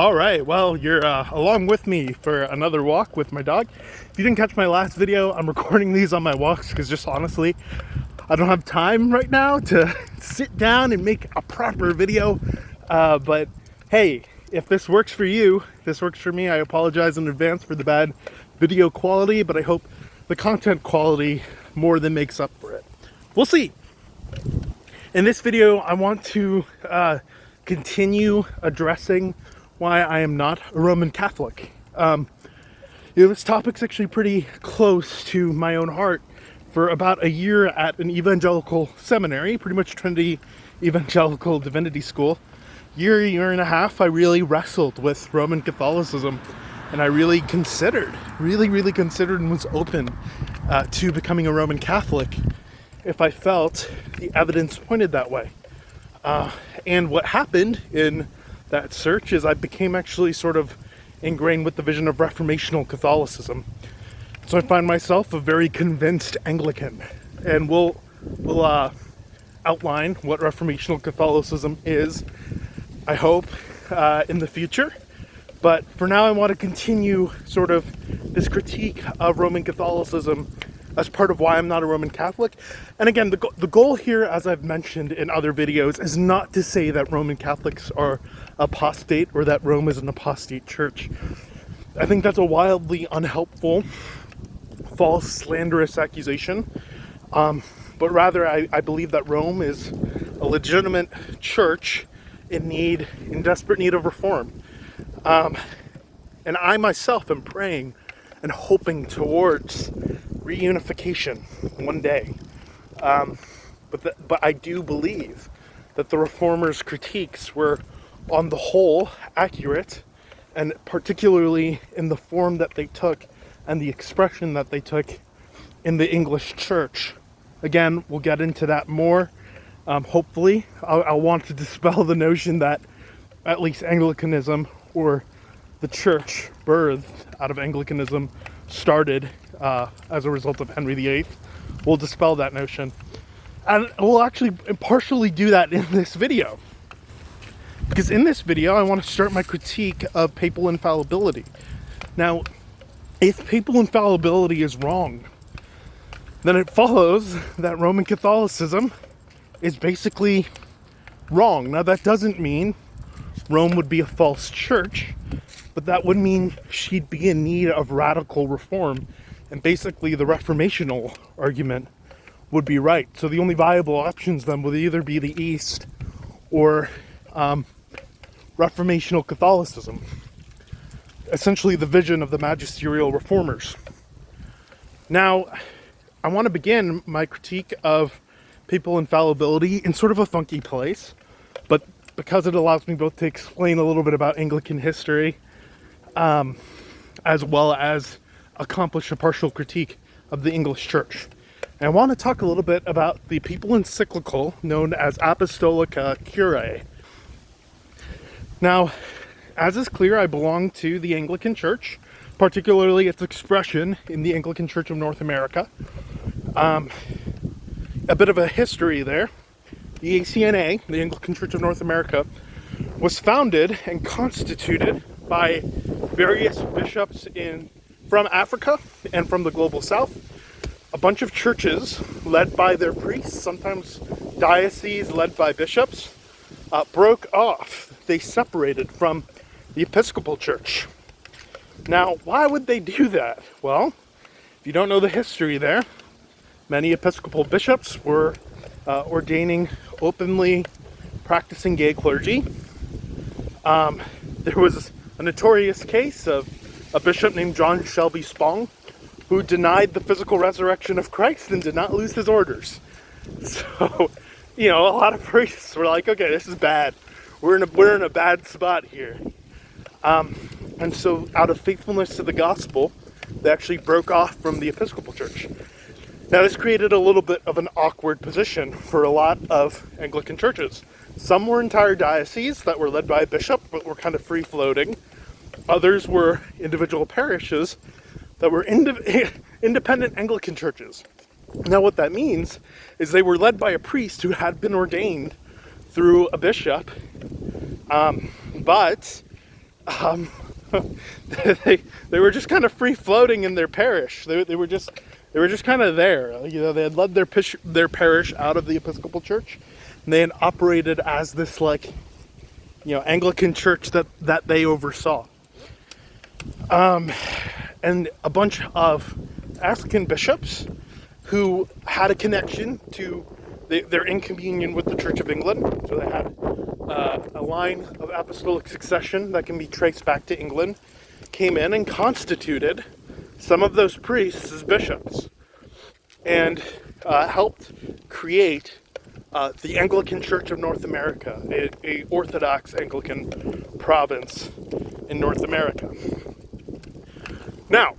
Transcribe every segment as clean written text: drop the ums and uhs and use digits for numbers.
All right, well, you're along with me for another walk with my dog. If you didn't catch my last video, I'm recording these on my walks because just honestly, I don't have time right now to sit down and make a proper video. But hey, if this works for you, this works for me. I apologize in advance for the bad video quality, but I hope the content quality more than makes up for it. We'll see. In this video, I want to continue addressing why I am not a Roman Catholic. This topic's actually pretty close to my own heart. For about a year at an evangelical seminary, pretty much Trinity Evangelical Divinity School, year and a half, I really wrestled with Roman Catholicism, and I really considered and was open to becoming a Roman Catholic if I felt the evidence pointed that way. And what happened in that search is I became actually sort of ingrained with the vision of reformational Catholicism. So I find myself a very convinced Anglican, and we'll outline what reformational Catholicism is, I hope, in the future. But for now, I want to continue sort of this critique of Roman Catholicism as part of why I'm not a Roman Catholic. And again, the goal here, as I've mentioned in other videos, is not to say that Roman Catholics are apostate or that Rome is an apostate church. I think that's a wildly unhelpful, false, slanderous accusation. But rather, I believe that Rome is a legitimate church in desperate need of reform. And I myself am praying and hoping towards reunification one day. But I do believe that the Reformers' critiques were, on the whole, accurate, and particularly in the form that they took and the expression that they took in the English church. Again, we'll get into that more. Hopefully, I'll want to dispel the notion that at least Anglicanism, or the church birthed out of Anglicanism, started as a result of Henry VIII. We'll dispel that notion. And we'll actually partially do that in this video. Because in this video, I want to start my critique of papal infallibility. Now, if papal infallibility is wrong, then it follows that Roman Catholicism is basically wrong. Now, that doesn't mean Rome would be a false church, but that would mean she'd be in need of radical reform, and basically the reformational argument would be right. So the only viable options then would either be the East or reformational Catholicism, essentially the vision of the magisterial reformers. Now, I want to begin my critique of papal infallibility in sort of a funky place, but because it allows me both to explain a little bit about Anglican history, as well as accomplish a partial critique of the English Church. And I want to talk a little bit about the papal encyclical known as Apostolica Curae. Now, as is clear, I belong to the Anglican Church, particularly its expression in the Anglican Church of North America. A bit of a history there. The ACNA, the Anglican Church of North America, was founded and constituted by various bishops from Africa and from the global south. A bunch of churches led by their priests, sometimes dioceses led by bishops, broke off. They separated from the Episcopal Church. Now, why would they do that? Well, if you don't know the history there, many Episcopal bishops were ordaining openly practicing gay clergy. There was a notorious case of a bishop named John Shelby Spong who denied the physical resurrection of Christ and did not lose his orders. So, a lot of priests were like, okay, this is bad. We're in a bad spot here. And so out of faithfulness to the gospel, they actually broke off from the Episcopal Church. Now, this created a little bit of an awkward position for a lot of Anglican churches. Some were entire dioceses that were led by a bishop, but were kind of free-floating. Others were individual parishes that were independent Anglican churches. Now, what that means is they were led by a priest who had been ordained through a bishop, but they were just kind of free floating in their parish. They were just kind of there. You know, they had led their parish out of the Episcopal Church, and they had operated as this, like, you know, Anglican church that they oversaw. And a bunch of African bishops who had a connection to, they're in communion with the Church of England, so they had a line of apostolic succession that can be traced back to England, came in and constituted some of those priests as bishops, and helped create the Anglican Church of North America, a Orthodox Anglican province in North America. Now,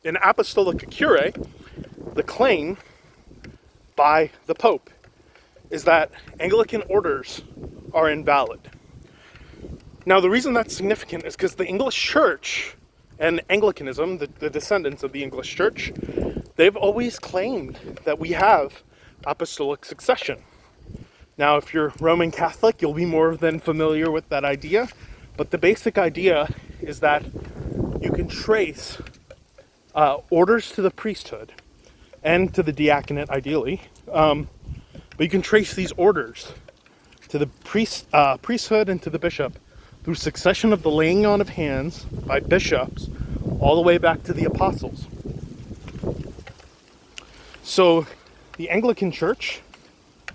in Apostolica Curae, the claim by the Pope is that Anglican orders are invalid. Now, the reason that's significant is because the English Church and Anglicanism, the descendants of the English Church, they've always claimed that we have apostolic succession. Now, if you're Roman Catholic, you'll be more than familiar with that idea, but the basic idea is that you can trace orders to the priesthood and to the diaconate, ideally, but you can trace these orders to the priesthood and to the bishop through succession of the laying on of hands by bishops all the way back to the apostles. So the Anglican Church,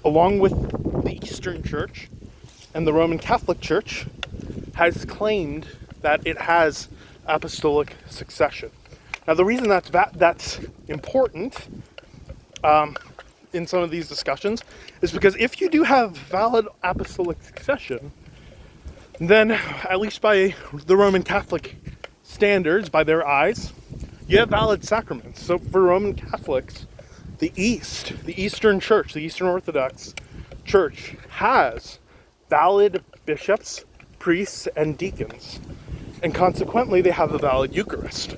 along with the Eastern Church and the Roman Catholic Church, has claimed that it has apostolic succession. Now, the reason that's important in some of these discussions is because if you do have valid apostolic succession, then, at least by the Roman Catholic standards, by their eyes, you have valid sacraments. So for Roman Catholics, the Eastern Church, the Eastern Orthodox Church, has valid bishops, priests, and deacons. And consequently, they have a valid Eucharist.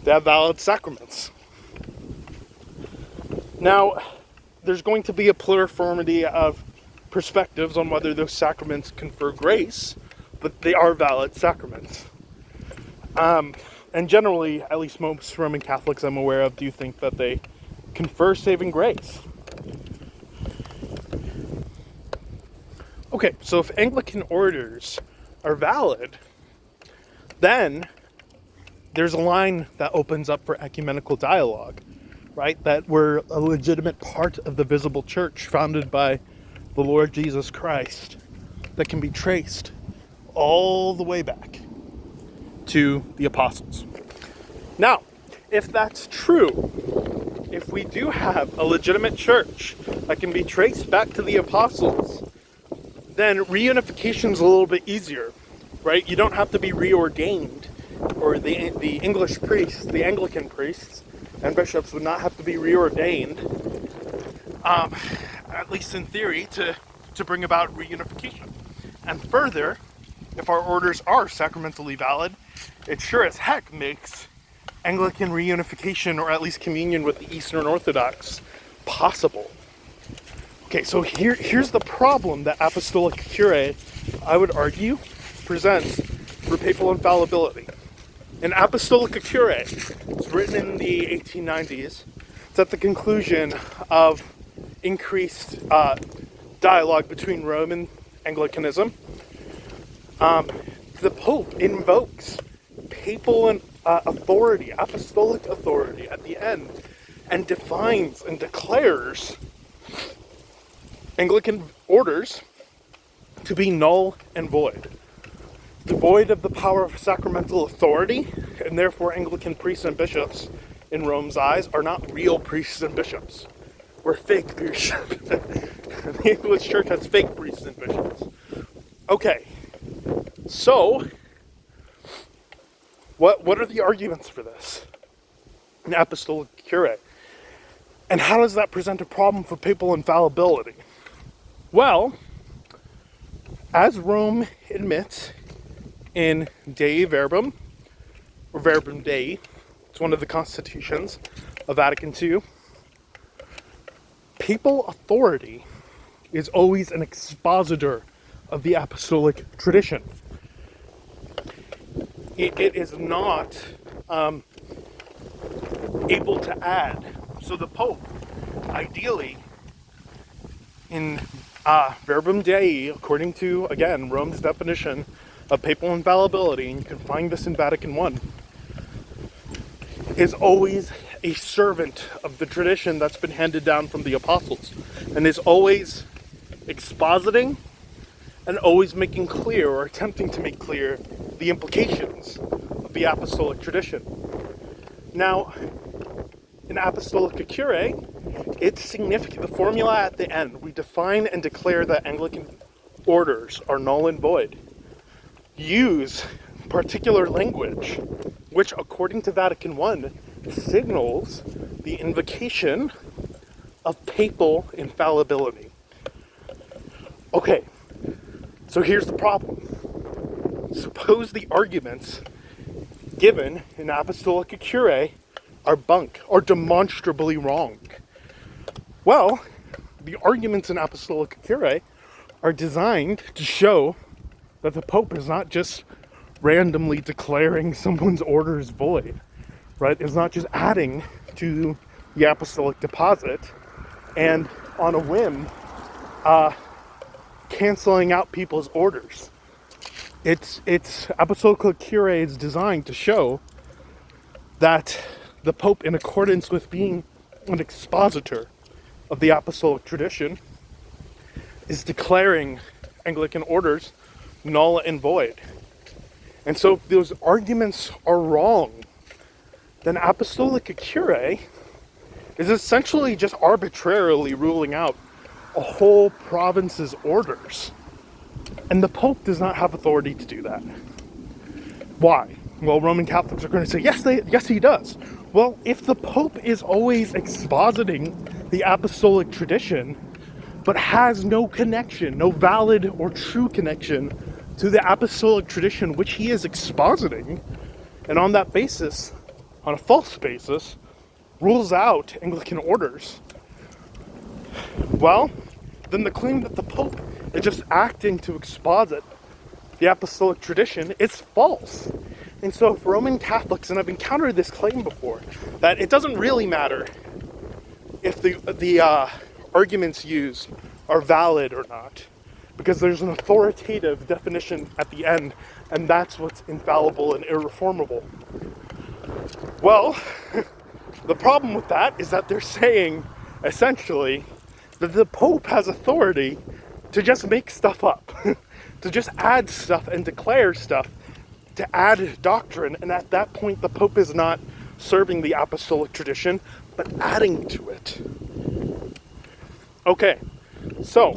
They have valid sacraments. Now, there's going to be a pluriformity of perspectives on whether those sacraments confer grace, but they are valid sacraments. And generally, at least most Roman Catholics I'm aware of do think that they confer saving grace. Okay, so if Anglican orders are valid, then there's a line that opens up for ecumenical dialogue, right? That we're a legitimate part of the visible church founded by the Lord Jesus Christ that can be traced all the way back to the apostles. Now, if that's true, if we do have a legitimate church that can be traced back to the apostles, then reunification is a little bit easier, right? You don't have to be reordained, or the English priests, the Anglican priests and bishops would not have to be reordained, at least in theory, to bring about reunification. And further, if our orders are sacramentally valid, it sure as heck makes Anglican reunification, or at least communion with the Eastern Orthodox, possible. Okay, so here's the problem that Apostolica Curae, I would argue, presents for papal infallibility. In Apostolica Curae, it's written in the 1890s, it's at the conclusion of increased dialogue between Rome and Anglicanism. The Pope invokes papal authority, apostolic authority at the end, and defines and declares Anglican orders to be null and void, devoid of the power of sacramental authority, and therefore Anglican priests and bishops, in Rome's eyes, are not real priests and bishops. We're fake priests. The English Church has fake priests and bishops. Okay, so what are the arguments for this in Apostolica Curae? And how does that present a problem for papal infallibility? Well, as Rome admits in Dei Verbum, or Verbum Dei, it's one of the constitutions of Vatican II, papal authority is always an expositor of the apostolic tradition. it is not able to add. So the Pope, ideally, in verbum Dei, according to, again, Rome's definition of papal infallibility, and you can find this in Vatican I, is always a servant of the tradition that's been handed down from the apostles, and is always expositing and always making clear, or attempting to make clear, the implications of the apostolic tradition. Now, in Apostolica Curae, it's significant. The formula at the end, we define and declare that Anglican orders are null and void. Use particular language, which, according to Vatican I, signals the invocation of papal infallibility. Okay, so here's the problem. Suppose the arguments given in Apostolica Curae are bunk, or demonstrably wrong. Well, the arguments in Apostolica Curae are designed to show that the Pope is not just randomly declaring someone's orders void, right? It's not just adding to the apostolic deposit and on a whim canceling out people's orders. It's Apostolica Curae is designed to show that the Pope, in accordance with being an expositor of the apostolic tradition, is declaring Anglican orders null and void. And so if those arguments are wrong, then Apostolica Curae is essentially just arbitrarily ruling out a whole province's orders. And the Pope does not have authority to do that. Why? Well, Roman Catholics are going to say, yes, he does. Well, if the Pope is always expositing the apostolic tradition, but has no connection, no valid or true connection to the apostolic tradition which he is expositing, and on that basis, on a false basis, rules out Anglican orders, well, then the claim that the Pope is just acting to exposit the apostolic tradition is false. And so if Roman Catholics, and I've encountered this claim before, that it doesn't really matter if the arguments used are valid or not, because there's an authoritative definition at the end, and that's what's infallible and irreformable. Well, the problem with that is that they're saying, essentially, that the Pope has authority to just make stuff up, to just add stuff and declare stuff, to add doctrine, and at that point the Pope is not serving the apostolic tradition, but adding to it. Okay, so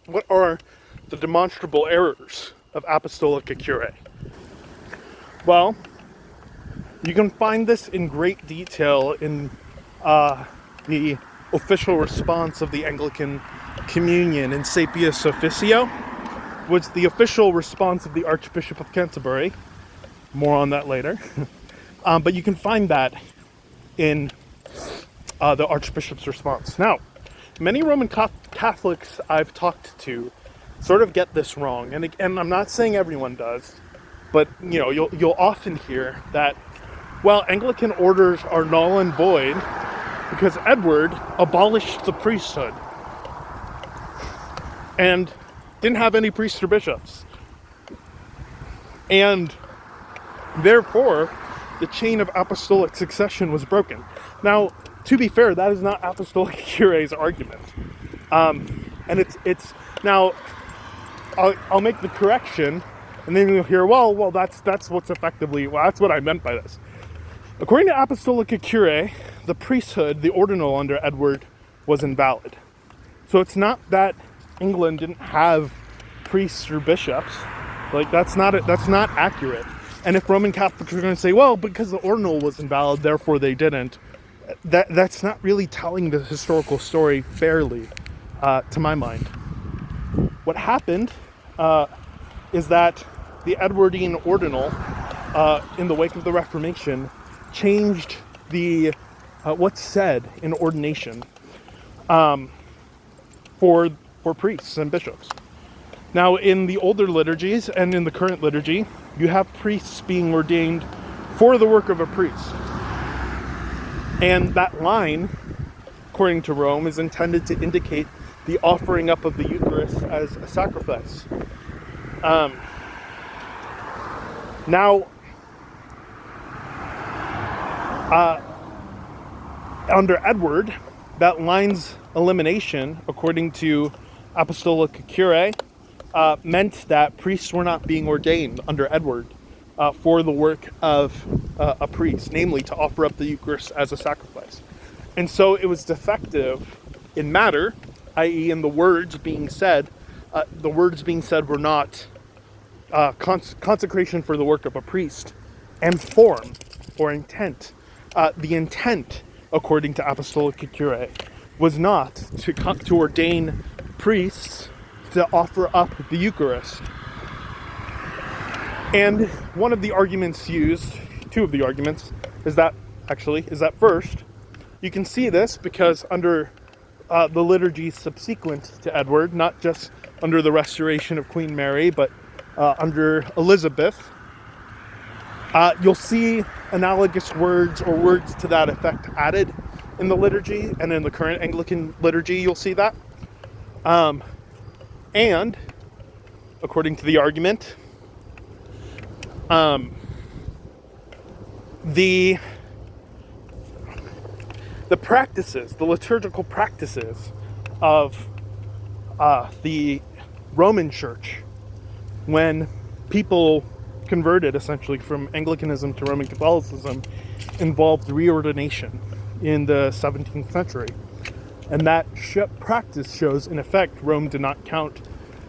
what are the demonstrable errors of Apostolica Curae? Well, you can find this in great detail in the official response of the Anglican Communion in Sapius Officio, was the official response of the Archbishop of Canterbury. More on that later. But you can find that in the Archbishop's response. Now, many Roman Catholics I've talked to sort of get this wrong, and I'm not saying everyone does, but you'll often hear that, well, Anglican orders are null and void because Edward abolished the priesthood and didn't have any priests or bishops, and therefore the chain of apostolic succession was broken. Now, to be fair, that is not Apostolica Curae's argument, and it's now I'll make the correction, and then you'll hear, well, that's what's effectively, well, that's what I meant by this. According to Apostolica Curae, the priesthood, the ordinal under Edward, was invalid. So it's not that England didn't have priests or bishops. Like, that's not accurate. And if Roman Catholics are going to say, well, because the ordinal was invalid, therefore they didn't, that's not really telling the historical story fairly, to my mind. What happened is that the Edwardine ordinal, in the wake of the Reformation, changed the what's said in ordination for priests and bishops. Now, in the older liturgies and in the current liturgy, you have priests being ordained for the work of a priest. And that line, according to Rome, is intended to indicate the offering up of the Eucharist as a sacrifice. Now, under Edward, that line's elimination, according to Apostolica Curae, meant that priests were not being ordained under Edward for the work of a priest, namely to offer up the Eucharist as a sacrifice. And so it was defective in matter, i.e. in the words being said. The words being said were not consecration for the work of a priest, and form or intent. The intent, according to Apostolica Curae, was not to ordain priests to offer up the Eucharist. And one of the arguments used, two of the arguments, is that first, you can see this because under the liturgy subsequent to Edward, not just under the restoration of Queen Mary, but under Elizabeth, you'll see analogous words or words to that effect added in the liturgy, and in the current Anglican liturgy, you'll see that. And, according to the argument, the practices, the liturgical practices of the Roman Church, when people converted essentially from Anglicanism to Roman Catholicism, involved reordination in the 17th century. And that practice shows, in effect, Rome did not count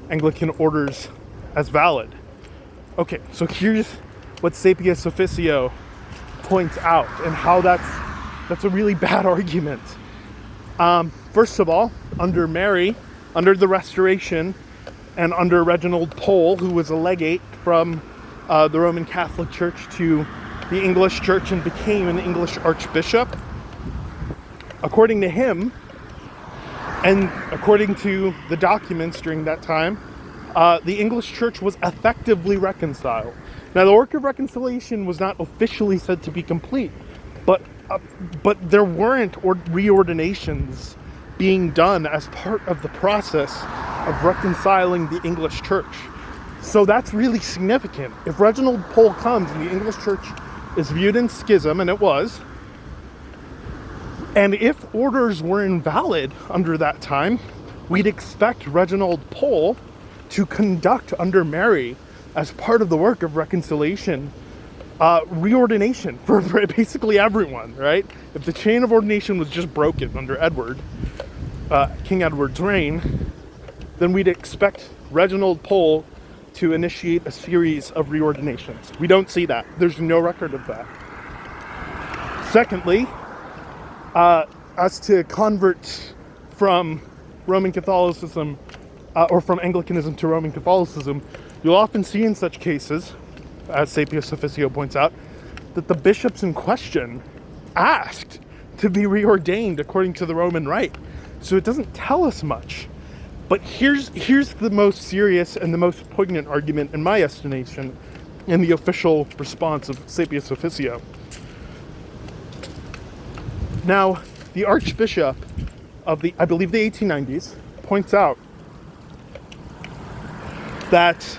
Anglican orders as valid. Okay, so here's what Sapius Officio points out, and how that's a really bad argument. First of all, under Mary, under the Restoration, and under Reginald Pole, who was a legate from the Roman Catholic Church to the English Church and became an English archbishop, according to him, and according to the documents during that time, the English Church was effectively reconciled. Now, the work of reconciliation was not officially said to be complete, but there weren't reordinations being done as part of the process of reconciling the English Church. So that's really significant. If Reginald Pole comes and the English Church is viewed in schism, and it was, and if orders were invalid under that time, we'd expect Reginald Pole to conduct under Mary, as part of the work of reconciliation, reordination for basically everyone, right? If the chain of ordination was just broken under Edward, King Edward's reign, then we'd expect Reginald Pole to initiate a series of reordinations. We don't see that. There's no record of that. Secondly, as to converts from Roman Catholicism, or from Anglicanism to Roman Catholicism, you'll often see in such cases, as Sapius Officio points out, that the bishops in question asked to be reordained according to the Roman rite. So it doesn't tell us much. But here's the most serious and the most poignant argument, in my estimation, in the official response of Sapius Officio. Now, the Archbishop of the 1890s points out that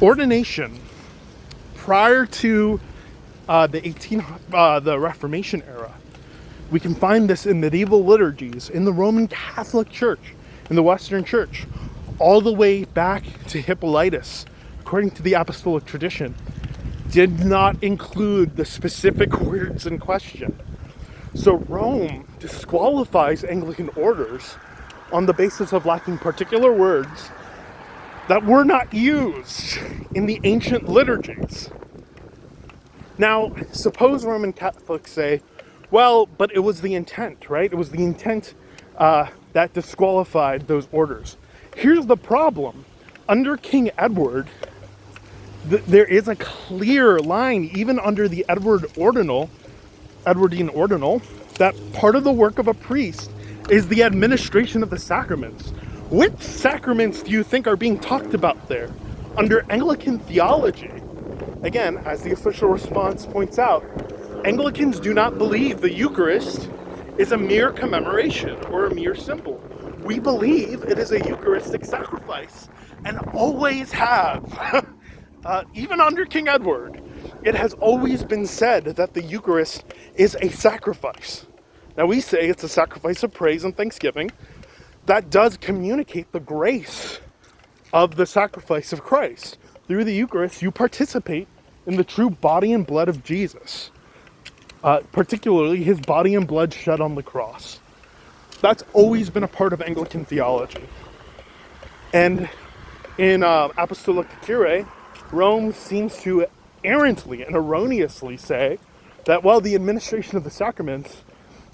ordination prior to the Reformation era, we can find this in medieval liturgies, in the Roman Catholic Church, in the Western Church, all the way back to Hippolytus, according to the apostolic tradition, did not include the specific words in question. So Rome disqualifies Anglican orders on the basis of lacking particular words that were not used in the ancient liturgies. Now, suppose Roman Catholics say, well, but it was the intent, right? It was the intent that disqualified those orders. Here's the problem. Under King Edward, there is a clear line, even under the Edwardine ordinal, that part of the work of a priest is the administration of the sacraments. Which sacraments do you think are being talked about there? Under Anglican theology, again, as the official response points out, Anglicans do not believe the Eucharist is a mere commemoration or a mere symbol. We believe it is a Eucharistic sacrifice, and always have. Even under King Edward, it has always been said that the Eucharist is a sacrifice. Now we say it's a sacrifice of praise and thanksgiving. That does communicate the grace of the sacrifice of Christ. Through the Eucharist, you participate in the true body and blood of Jesus, particularly his body and blood shed on the cross. That's always been a part of Anglican theology. And in Apostolica Curae, Rome seems to errantly and erroneously say that while the administration of the sacraments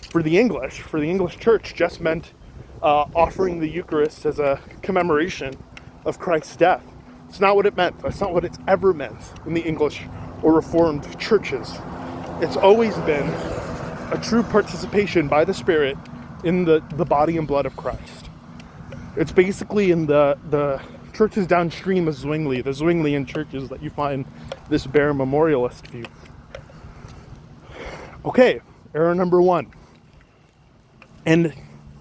for the English church just meant offering the Eucharist as a commemoration of Christ's death. It's not what it meant. That's not what it's ever meant in the English or Reformed churches. It's always been a true participation by the Spirit in the body and blood of Christ. It's basically in the churches downstream of Zwingli, the Zwinglian churches, that you find this bare memorialist view. Okay, error number 1. And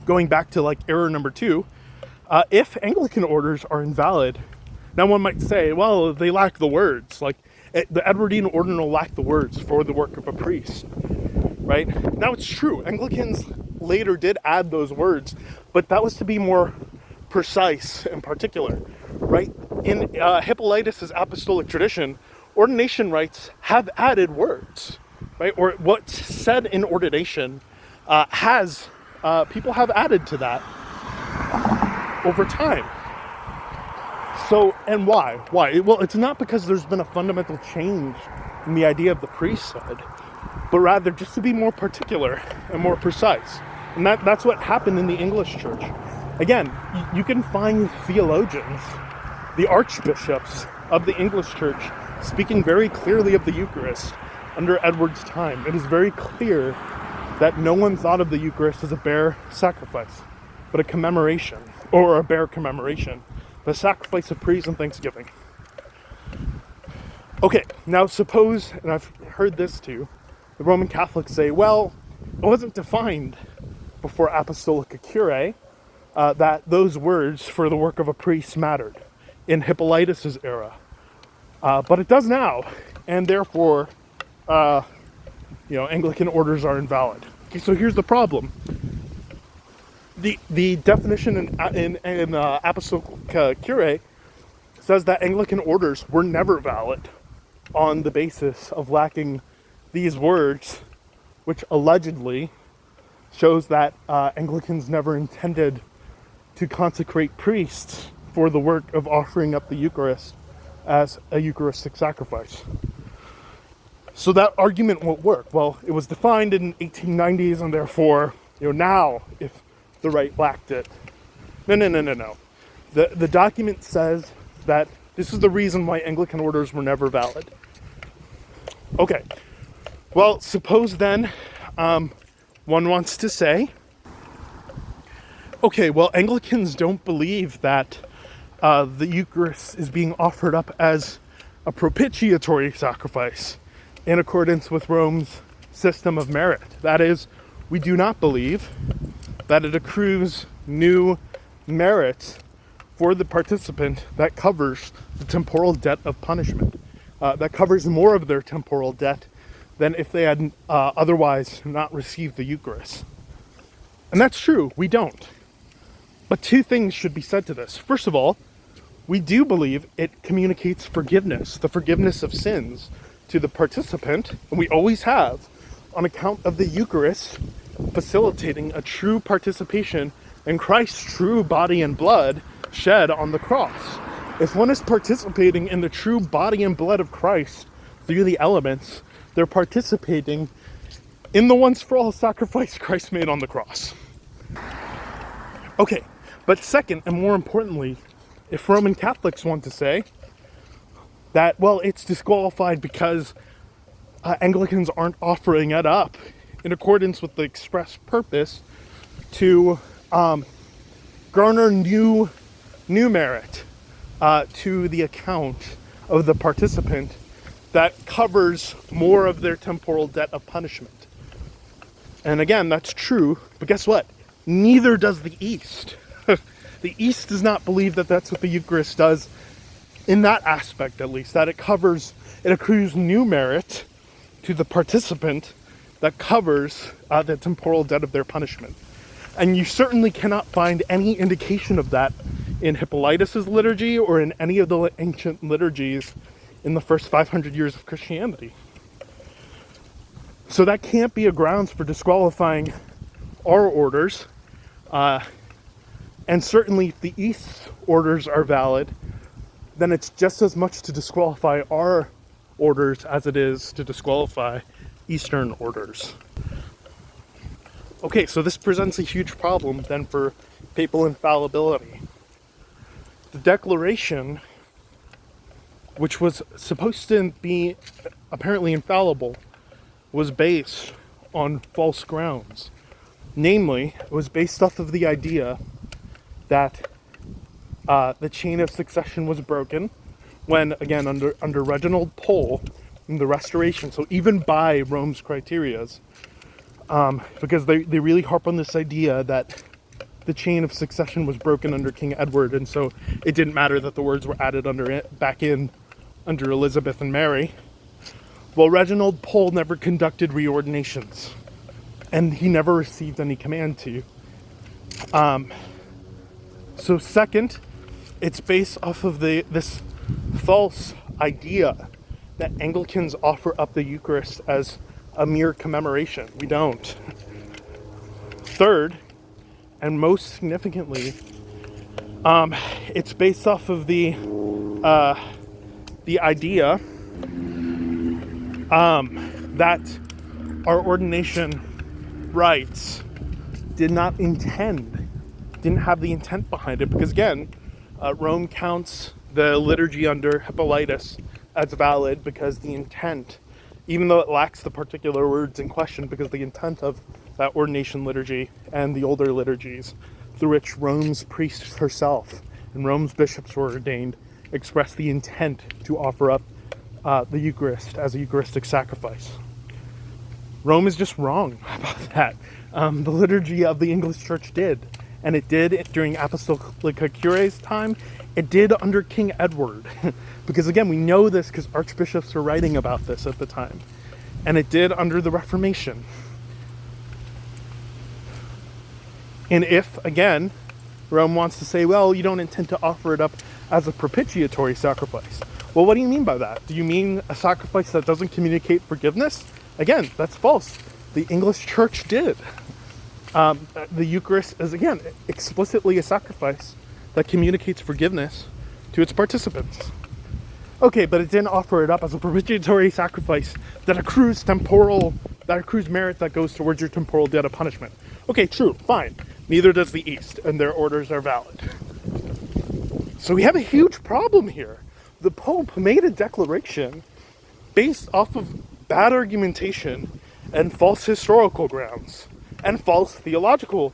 going back to error number 2, if Anglican orders are invalid, now one might say, well, they lack the words. The Edwardine ordinal lack the words for the work of a priest, right? Now it's true, Anglicans later did add those words, but that was to be more precise and particular, right? In Hippolytus's apostolic tradition, ordination rites have added words, right? Or what's said in ordination people have added to that over time. So, and why? Why? Well, it's not because there's been a fundamental change in the idea of the priesthood, but rather just to be more particular and more precise. And that's what happened in the English church. Again, you can find theologians, the archbishops of the English church, speaking very clearly of the Eucharist under Edward's time. It is very clear that no one thought of the Eucharist as a bare sacrifice, but a commemoration, or a bare commemoration, the sacrifice of praise and thanksgiving. Okay, now suppose, and I've heard this too, the Roman Catholics say, well, it wasn't defined before Apostolica Curae that those words for the work of a priest mattered in Hippolytus's era. But it does now, and therefore, Anglican orders are invalid. Okay, so here's the problem. The definition in Apostolica Curae says that Anglican orders were never valid on the basis of lacking these words, which allegedly shows that Anglicans never intended to consecrate priests for the work of offering up the Eucharist as a Eucharistic sacrifice. So that argument won't work. Well, it was defined in 1890s, and therefore, now, if the rite lacked it. No. The document says that this is the reason why Anglican orders were never valid. Okay. Well, suppose then one wants to say, okay, well, Anglicans don't believe that the Eucharist is being offered up as a propitiatory sacrifice in accordance with Rome's system of merit. That is, we do not believe that it accrues new merit for the participant that covers the temporal debt of punishment, that covers more of their temporal debt than if they had otherwise not received the Eucharist. And that's true, we don't. But two things should be said to this. First of all, we do believe it communicates forgiveness, the forgiveness of sins, to the participant, and we always have, on account of the Eucharist facilitating a true participation in Christ's true body and blood shed on the cross. If one is participating in the true body and blood of Christ through the elements, they're participating in the once-for-all sacrifice Christ made on the cross. Okay, but second, and more importantly, if Roman Catholics want to say that, well, it's disqualified because Anglicans aren't offering it up in accordance with the express purpose to garner new merit to the account of the participant that covers more of their temporal debt of punishment. And again, that's true, but guess what? Neither does the East. The East does not believe that that's what the Eucharist does, in that aspect at least, that it accrues new merit to the participant that covers the temporal debt of their punishment. And you certainly cannot find any indication of that in Hippolytus's liturgy or in any of the ancient liturgies in the first 500 years of Christianity. So that can't be a grounds for disqualifying our orders. And certainly if the East's orders are valid, then it's just as much to disqualify our orders as it is to disqualify Eastern orders. Okay, so this presents a huge problem then for papal infallibility. The declaration, which was supposed to be apparently infallible, was based on false grounds. Namely, it was based off of the idea that the chain of succession was broken when, again, under Reginald Pole in the Restoration, so even by Rome's criterias, because they really harp on this idea that the chain of succession was broken under King Edward, and so it didn't matter that the words were added back in under Elizabeth and Mary. Well, Reginald Pole never conducted reordinations, and he never received any command to. So second, it's based off of this false idea that Anglicans offer up the Eucharist as a mere commemoration. We don't. Third, and most significantly, it's based off of the idea that our ordination rites didn't have the intent behind it, because again, Rome counts the liturgy under Hippolytus as valid because the intent, even though it lacks the particular words in question, because the intent of that ordination liturgy and the older liturgies through which Rome's priests herself and Rome's bishops were ordained expressed the intent to offer up the Eucharist as a Eucharistic sacrifice. Rome is just wrong about that. The liturgy of the English Church did, and it did during Apostolica Curae's time. It did under King Edward, because again, we know this because archbishops were writing about this at the time, and it did under the Reformation. And if, again, Rome wants to say, well, you don't intend to offer it up as a propitiatory sacrifice. Well, what do you mean by that? Do you mean a sacrifice that doesn't communicate forgiveness? Again, that's false. The English Church did. The Eucharist is, again, explicitly a sacrifice that communicates forgiveness to its participants. Okay, but it didn't offer it up as a propitiatory sacrifice that accrues merit that goes towards your temporal debt of punishment. Okay, true, fine. Neither does the East, and their orders are valid. So we have a huge problem here. The Pope made a declaration based off of bad argumentation and false historical grounds, and false theological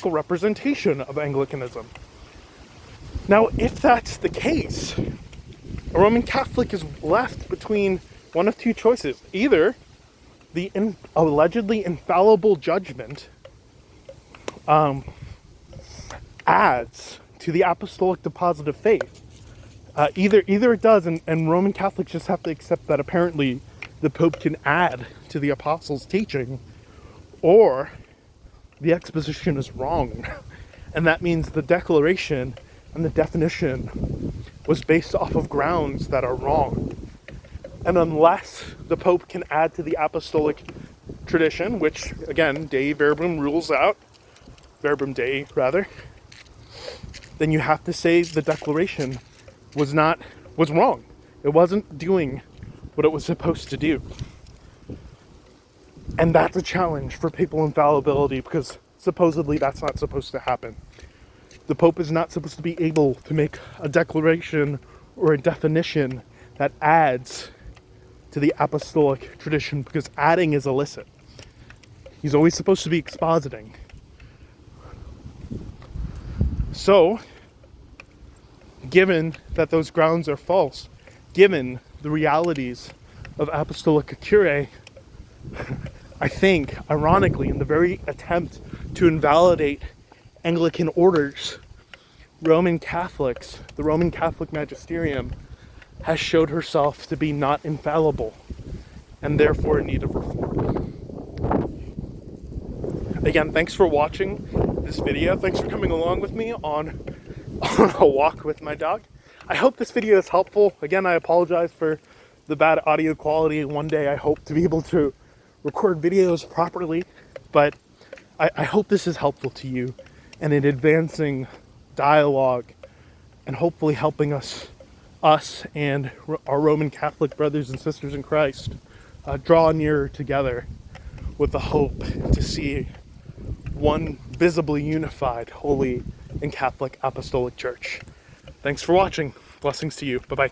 representation of Anglicanism. Now, if that's the case, a Roman Catholic is left between one of two choices. Either the allegedly infallible judgment adds to the apostolic deposit of faith. Either it does, and Roman Catholics just have to accept that apparently the Pope can add to the apostles' teaching, or the exposition is wrong. And that means the declaration and the definition was based off of grounds that are wrong. And unless the Pope can add to the apostolic tradition, which, again, Dei Verbum rules out, Verbum Dei, rather, then you have to say the declaration was wrong. It wasn't doing what it was supposed to do. And that's a challenge for papal infallibility, because supposedly that's not supposed to happen. The Pope is not supposed to be able to make a declaration or a definition that adds to the apostolic tradition, because adding is illicit. He's always supposed to be expositing. So, given that those grounds are false, given the realities of Apostolica Curae, I think, ironically, in the very attempt to invalidate Anglican orders, Roman Catholics, the Roman Catholic magisterium, has showed herself to be not infallible and therefore in need of reform. Again, thanks for watching this video. Thanks for coming along with me on a walk with my dog. I hope this video is helpful. Again, I apologize for the bad audio quality. One day I hope to be able to record videos properly, but I hope this is helpful to you and in advancing dialogue and hopefully helping us and our Roman Catholic brothers and sisters in Christ draw nearer together with the hope to see one visibly unified, holy, and Catholic Apostolic Church. Thanks for watching. Blessings to you. Bye-bye.